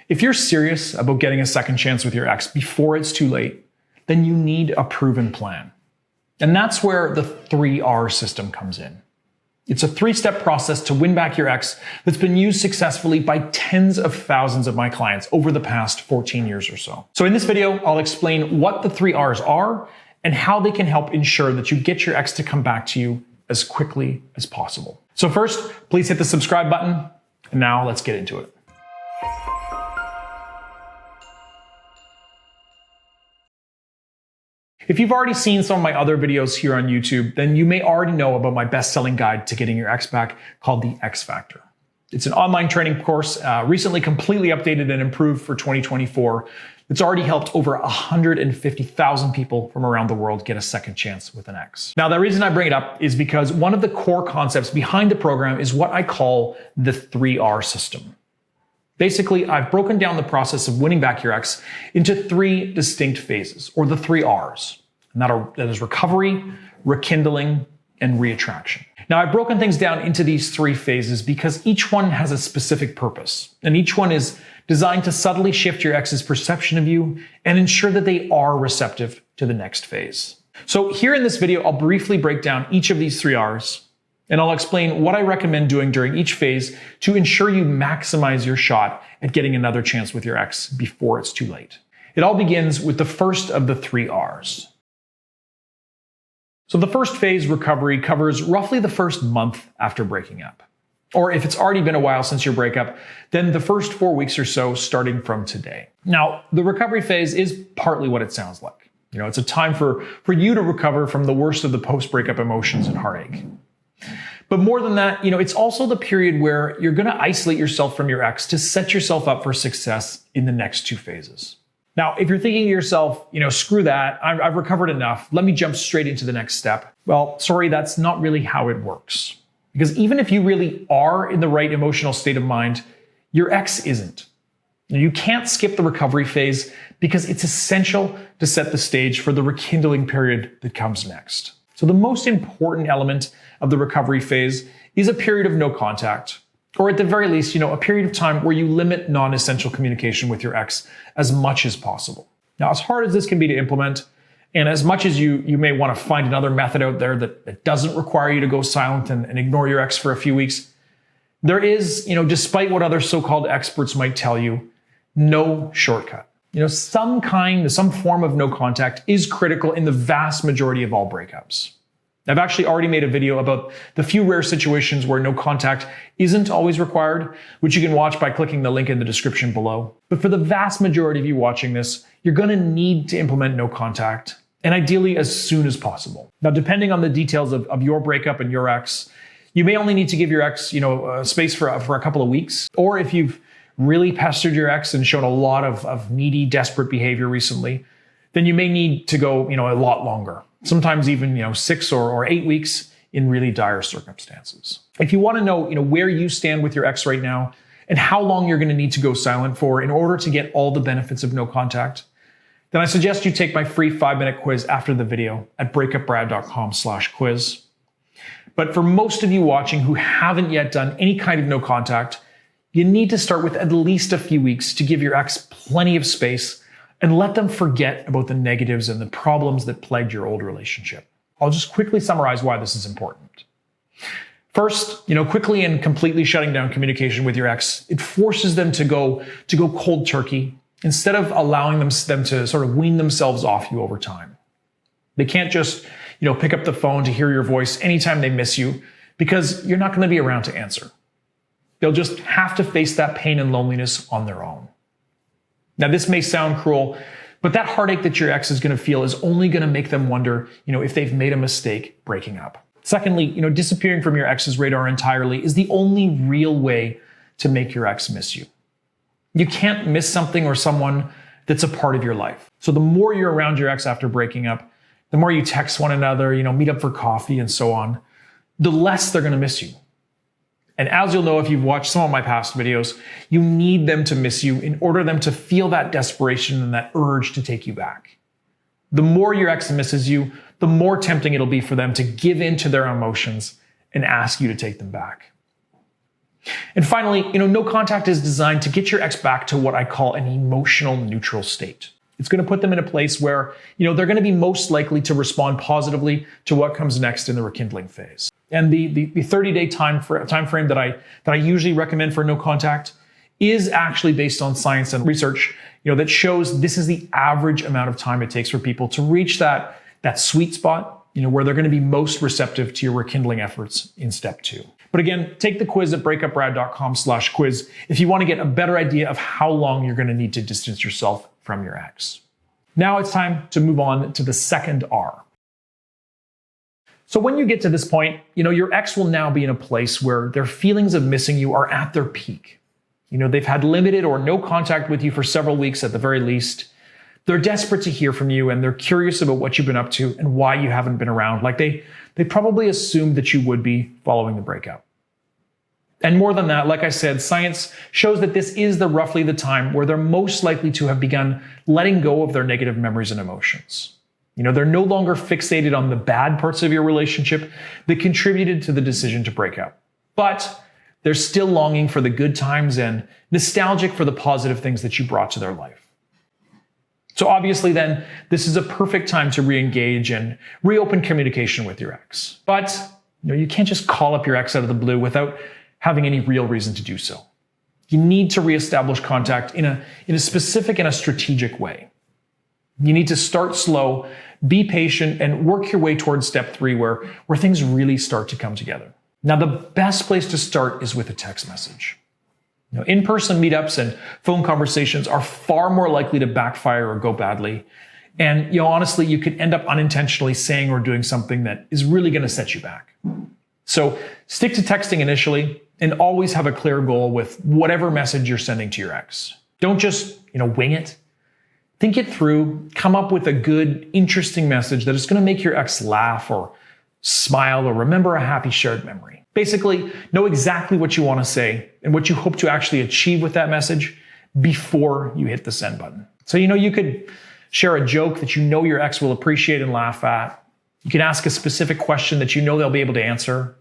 If you're serious about getting a second chance with your ex before it's too late, then you need a proven plan. And that's where the 3R system comes in. It's a 3-step process to win back your ex that's been used successfully by tens of thousands of my clients over the past 14 years or so. So in this video, I'll explain what the 3Rs are and how they can help ensure that you get your ex to come back to you as quickly as possible. So first, please hit the subscribe button, and now let's get into it. If you've already seen some of my other videos here on YouTube, then you may already know about my best-selling guide to getting your ex back called the X Factor. It's an online training course, recently completely updated and improved for 2024. It's already helped over 150,000 people from around the world get a second chance with an ex. Now, the reason I bring it up is because one of the core concepts behind the program is what I call the 3R system. Basically, I've broken down the process of winning back your ex into 3 distinct phases, or the 3Rs. And that is recovery, rekindling, and reattraction. Now, I've broken things down into these 3 phases because each one has a specific purpose, and each one is designed to subtly shift your ex's perception of you and ensure that they are receptive to the next phase. So here in this video, I'll briefly break down each of these 3Rs, and I'll explain what I recommend doing during each phase to ensure you maximize your shot at getting another chance with your ex before it's too late. It all begins with the first of the 3Rs. So the first phase, recovery, covers roughly the first month after breaking up. Or if it's already been a while since your breakup, then the first 4 weeks or so starting from today. Now, the recovery phase is partly what it sounds like. It's a time for you to recover from the worst of the post-breakup emotions and heartache. But more than that, it's also the period where you're going to isolate yourself from your ex to set yourself up for success in the next 2 phases. Now, if you're thinking to yourself, screw that, I've recovered enough, let me jump straight into the next step. Well, sorry, that's not really how it works. Because even if you really are in the right emotional state of mind, your ex isn't. You can't skip the recovery phase because it's essential to set the stage for the rekindling period that comes next. So the most important element of the recovery phase is a period of no contact, or at the very least, a period of time where you limit non-essential communication with your ex as much as possible. Now, as hard as this can be to implement, and as much as you may want to find another method out there that doesn't require you to go silent and ignore your ex for a few weeks, there is, despite what other so-called experts might tell you, no shortcut. Some form of no contact is critical in the vast majority of all breakups. I've actually already made a video about the few rare situations where no contact isn't always required, which you can watch by clicking the link in the description below. But for the vast majority of you watching this, you're going to need to implement no contact, and ideally as soon as possible. Now, depending on the details of your breakup and your ex, you may only need to give your ex, space for a couple of weeks, or if you've really pestered your ex and shown a lot of needy, desperate behavior recently, then you may need to go, a lot longer. Sometimes even, 6 or 8 weeks in really dire circumstances. If you want to know, where you stand with your ex right now and how long you're going to need to go silent for in order to get all the benefits of no contact, then I suggest you take my free 5-minute quiz after the video at breakupbrad.com/quiz. But for most of you watching who haven't yet done any kind of no contact, you need to start with at least a few weeks to give your ex plenty of space and let them forget about the negatives and the problems that plagued your old relationship. I'll just quickly summarize why this is important. First, quickly and completely shutting down communication with your ex, it forces them to go cold turkey instead of allowing them to sort of wean themselves off you over time. They can't just, pick up the phone to hear your voice anytime they miss you because you're not going to be around to answer. They'll just have to face that pain and loneliness on their own. Now, this may sound cruel, but that heartache that your ex is going to feel is only going to make them wonder, if they've made a mistake breaking up. Secondly, disappearing from your ex's radar entirely is the only real way to make your ex miss you. You can't miss something or someone that's a part of your life. So the more you're around your ex after breaking up, the more you text one another, meet up for coffee and so on, the less they're going to miss you. And as you'll know if you've watched some of my past videos, you need them to miss you in order for them to feel that desperation and that urge to take you back. The more your ex misses you, the more tempting it'll be for them to give in to their emotions and ask you to take them back. And finally, no contact is designed to get your ex back to what I call an emotional neutral state. It's going to put them in a place where, they're going to be most likely to respond positively to what comes next in the rekindling phase. And the 30-day time frame that I usually recommend for no contact is actually based on science and research, that shows this is the average amount of time it takes for people to reach that sweet spot, where they're going to be most receptive to your rekindling efforts in step 2. But again, take the quiz at breakupbrad.com/quiz if you want to get a better idea of how long you're going to need to distance yourself from your ex. Now it's time to move on to the second R. So when you get to this point, your ex will now be in a place where their feelings of missing you are at their peak. They've had limited or no contact with you for several weeks at the very least. They're desperate to hear from you and they're curious about what you've been up to and why you haven't been around. Like they probably assumed that you would be following the breakup. And more than that, like I said, science shows that this is roughly the time where they're most likely to have begun letting go of their negative memories and emotions. They're no longer fixated on the bad parts of your relationship that contributed to the decision to break up. But they're still longing for the good times and nostalgic for the positive things that you brought to their life. So obviously then, this is a perfect time to re-engage and reopen communication with your ex. But you can't just call up your ex out of the blue without having any real reason to do so. You need to reestablish contact in a specific and a strategic way. You need to start slow, be patient, and work your way towards step 3 where things really start to come together. Now, the best place to start is with a text message. In-person meetups and phone conversations are far more likely to backfire or go badly. And honestly, you could end up unintentionally saying or doing something that is really going to set you back. So stick to texting initially and always have a clear goal with whatever message you're sending to your ex. Don't just, wing it. Think it through, come up with a good, interesting message that is going to make your ex laugh or smile or remember a happy shared memory. Basically, know exactly what you want to say and what you hope to actually achieve with that message before you hit the send button. So, you could share a joke that your ex will appreciate and laugh at. You can ask a specific question that they'll be able to answer.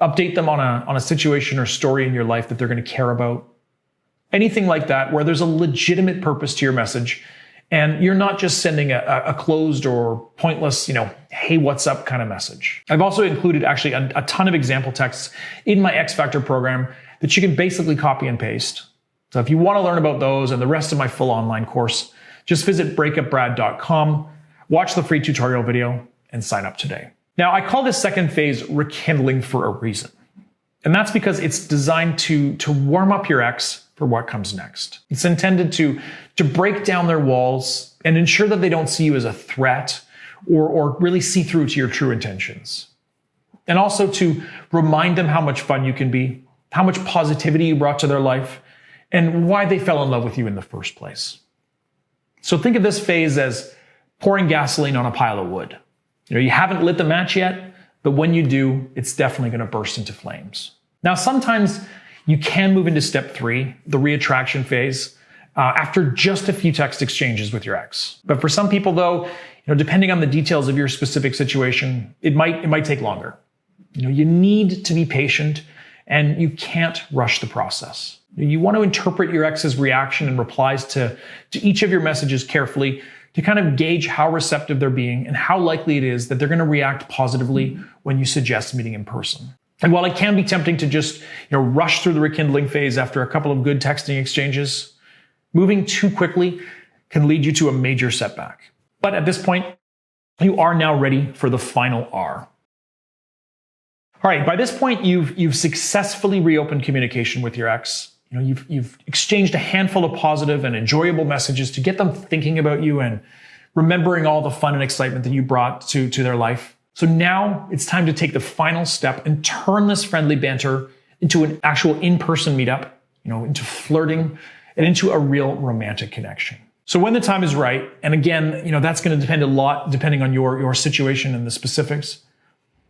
Update them on a situation or story in your life that they're going to care about. Anything like that where there's a legitimate purpose to your message and you're not just sending a closed or pointless, hey, what's up kind of message. I've also included actually a ton of example texts in my X Factor program that you can basically copy and paste. So if you want to learn about those and the rest of my full online course, just visit breakupbrad.com, watch the free tutorial video, and sign up today. Now, I call this second phase rekindling for a reason. And that's because it's designed to warm up your ex for what comes next. It's intended to break down their walls and ensure that they don't see you as a threat or really see through to your true intentions. And also to remind them how much fun you can be, how much positivity you brought to their life, and why they fell in love with you in the first place. So think of this phase as pouring gasoline on a pile of wood. You haven't lit the match yet, but when you do, it's definitely going to burst into flames. Now, sometimes you can move into step 3, the reattraction phase, after just a few text exchanges with your ex. But for some people, though, depending on the details of your specific situation, it might take longer. You need to be patient, and you can't rush the process. You want to interpret your ex's reaction and replies to each of your messages carefully to kind of gauge how receptive they're being and how likely it is that they're going to react positively when you suggest meeting in person. And while it can be tempting to just rush through the rekindling phase after a couple of good texting exchanges, moving too quickly can lead you to a major setback. But at this point, you are now ready for the final R. All right, by this point, you've successfully reopened communication with your ex. You've exchanged a handful of positive and enjoyable messages to get them thinking about you and remembering all the fun and excitement that you brought to their life. So now it's time to take the final step and turn this friendly banter into an actual in-person meetup, into flirting and into a real romantic connection. So when the time is right, and again, that's going to depend a lot depending on your situation and the specifics,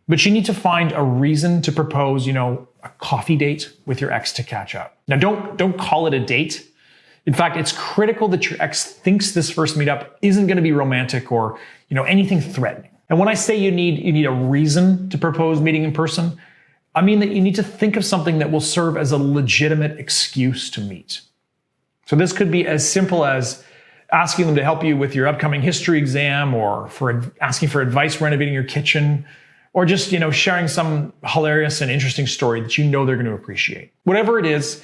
but you need to find a reason to propose, a coffee date with your ex to catch up. Now, don't call it a date. In fact, it's critical that your ex thinks this first meetup isn't going to be romantic or, anything threatening. And when I say you need a reason to propose meeting in person, I mean that you need to think of something that will serve as a legitimate excuse to meet. So this could be as simple as asking them to help you with your upcoming history exam, or asking for advice renovating your kitchen, or just, sharing some hilarious and interesting story that you know they're going to appreciate. Whatever it is,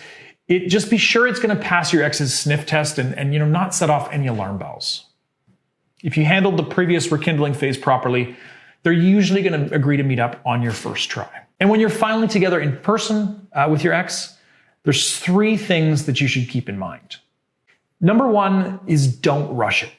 just be sure it's going to pass your ex's sniff test and not set off any alarm bells. If you handled the previous rekindling phase properly, they're usually going to agree to meet up on your first try. And when you're finally together in person with your ex, there's 3 things that you should keep in mind. Number 1 is don't rush it.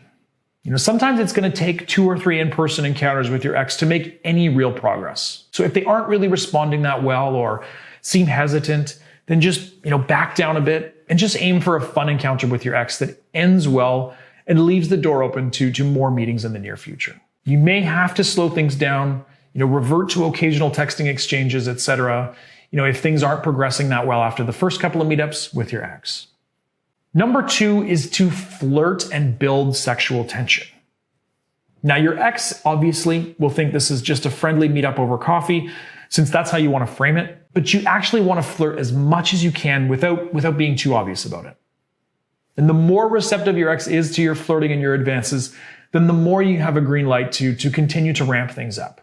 Sometimes it's going to take 2 or 3 in-person encounters with your ex to make any real progress. So if they aren't really responding that well or seem hesitant, then just, back down a bit and just aim for a fun encounter with your ex that ends well and leaves the door open to more meetings in the near future. You may have to slow things down, revert to occasional texting exchanges, etc., if things aren't progressing that well after the first couple of meetups with your ex. Number 2 is to flirt and build sexual tension. Now, your ex obviously will think this is just a friendly meetup over coffee, since that's how you want to frame it, but you actually want to flirt as much as you can without being too obvious about it. And the more receptive your ex is to your flirting and your advances, then the more you have a green light to continue to ramp things up.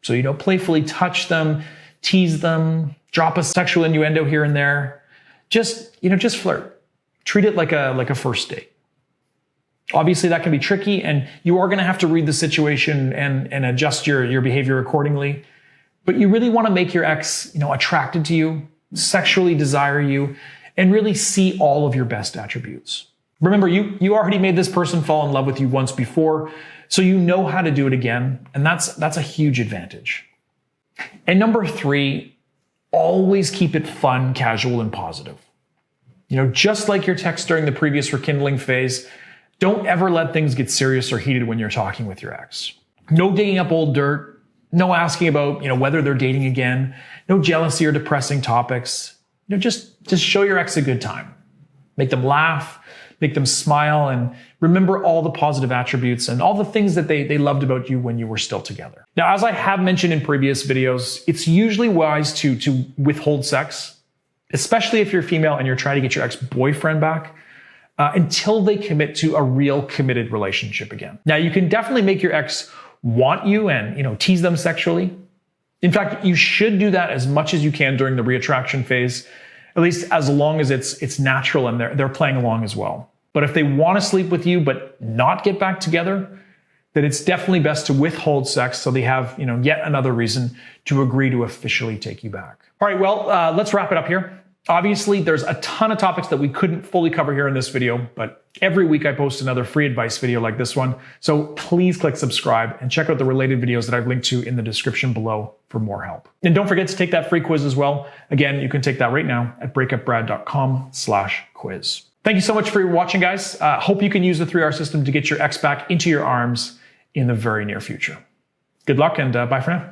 So, playfully touch them, tease them, drop a sexual innuendo here and there. Just flirt. Treat it like a first date. Obviously, that can be tricky, and you are going to have to read the situation and adjust your behavior accordingly. But you really want to make your ex, attracted to you, sexually desire you, and really see all of your best attributes. Remember, you already made this person fall in love with you once before, so you know how to do it again, and that's a huge advantage. And number 3, always keep it fun, casual, and positive. Just like your text during the previous rekindling phase, don't ever let things get serious or heated when you're talking with your ex. No digging up old dirt, no asking about, whether they're dating again, no jealousy or depressing topics. Just show your ex a good time. Make them laugh, make them smile, and remember all the positive attributes and all the things that they loved about you when you were still together. Now, as I have mentioned in previous videos, it's usually wise to withhold sex, especially if you're female and you're trying to get your ex-boyfriend back, until they commit to a real committed relationship again. Now, you can definitely make your ex want you and, tease them sexually. In fact, you should do that as much as you can during the reattraction phase, at least as long as it's natural and they're playing along as well. But if they want to sleep with you but not get back together, then it's definitely best to withhold sex so they have, yet another reason to agree to officially take you back. All right, well, let's wrap it up here. Obviously, there's a ton of topics that we couldn't fully cover here in this video, but every week I post another free advice video like this one. So please click subscribe and check out the related videos that I've linked to in the description below for more help. And don't forget to take that free quiz as well. Again, you can take that right now at breakupbrad.com/quiz. Thank you so much for watching, guys. Hope you can use the 3R system to get your ex back into your arms in the very near future. Good luck and bye for now.